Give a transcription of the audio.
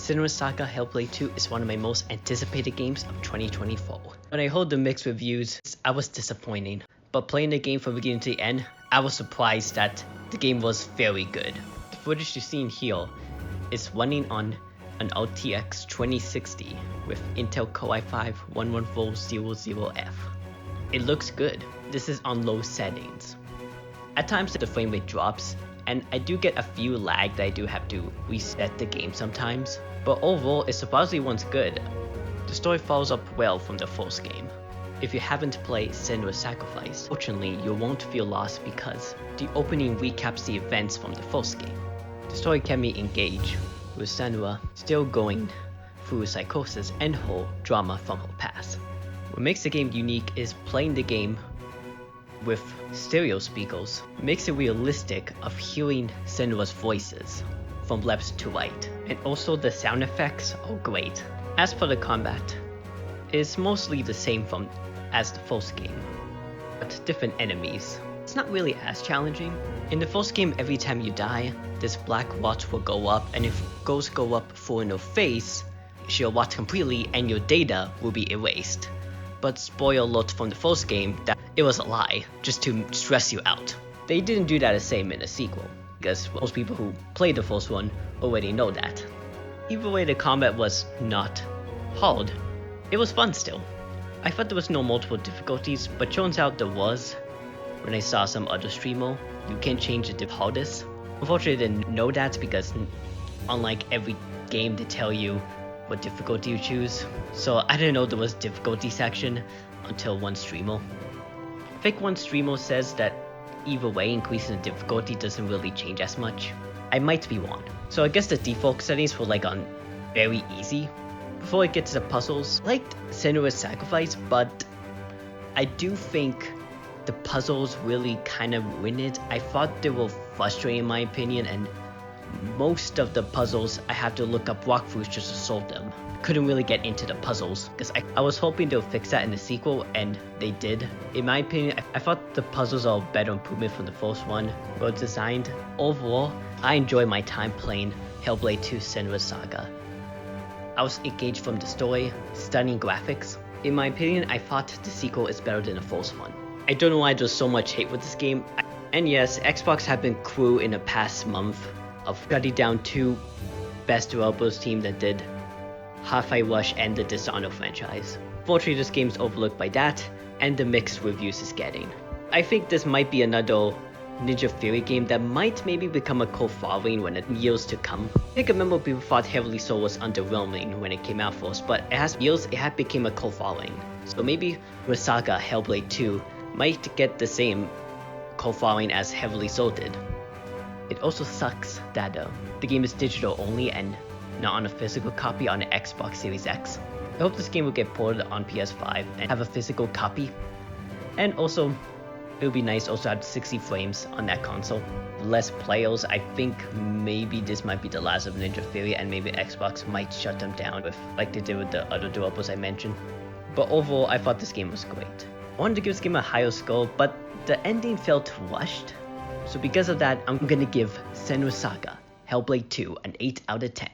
Senua Saga Hellblade 2 is one of my most anticipated games of 2024. When I heard the mixed reviews, I was disappointed. But playing the game from beginning to the end, I was surprised that the game was very good. The footage you're seeing here is running on an RTX 2060 with Intel Core i5-11400F. It looks good. This is on low settings. At times the frame rate drops, and I do get a few lag that I do have to reset the game sometimes, but overall it surprisingly runs good. The story follows up well from the first game. If you haven't played Senua's Sacrifice, fortunately you won't feel lost because the opening recaps the events from the first game. The story kept me engaged, with Senua still going through psychosis and her drama from her past. What makes the game unique is playing the game with stereo speakers makes it realistic of hearing Senua's voices from left to right, and also the sound effects are great. As for the combat, it's mostly the same as the first game, but different enemies. It's not really as challenging. In the first game, every time you die, this black rot will go up, and if ghosts go up full in your face, she'll rot completely and your data will be erased. But spoiler alert from the first game, that it was a lie, just to stress you out. They didn't do that the same in the sequel, because most people who played the first one already know that. Either way, the combat was not hard, it was fun still. I thought there was no multiple difficulties, but turns out there was. When I saw some other streamer, you can change the hardest. Unfortunately, I didn't know that because unlike every game they tell you what difficulty you choose, so I didn't know there was difficulty section until one streamer. I think one streamer says that either way increasing the difficulty doesn't really change as much. I might be wrong. So I guess the default settings were like on very easy. Before I get to the puzzles, I liked Senua's Sacrifice, but I do think the puzzles really kind of ruined it. I thought they were frustrating in my opinion, and most of the puzzles I have to look up walkthroughs just to solve them. Couldn't really get into the puzzles because I was hoping they'll fix that in the sequel, and they did. In my opinion, I thought the puzzles are a better improvement from the first one, well designed. Overall, I enjoyed my time playing Hellblade 2 Senua's Saga. I was engaged from the story, stunning graphics. In my opinion, I thought the sequel is better than the first one. I don't know why there's so much hate with this game. And yes, Xbox have been cruel in the past month of shutting down two best developers team that did Hi-Fi Rush and the Dishonored franchise. Fortunately, this game is overlooked by that, and the mixed reviews it's getting. I think this might be another Ninja Theory game that might maybe become a cult following when it years to come. I think I remember people thought Heavily Soul was underwhelming when it came out first, but it had become a cult following. So maybe with Saga Hellblade 2 might get the same cult following as Heavily Soul did. It also sucks that the game is digital only and not on a physical copy on the Xbox Series X. I hope this game will get ported on PS5 and have a physical copy. And also, it would be nice also to have 60 frames on that console. Less players, I think maybe this might be the last of Ninja Theory, and maybe Xbox might shut them down with like they did with the other developers I mentioned. But overall, I thought this game was great. I wanted to give this game a higher score, but the ending felt rushed. So because of that, I'm gonna give Senua Saga Hellblade 2 an 8 out of 10.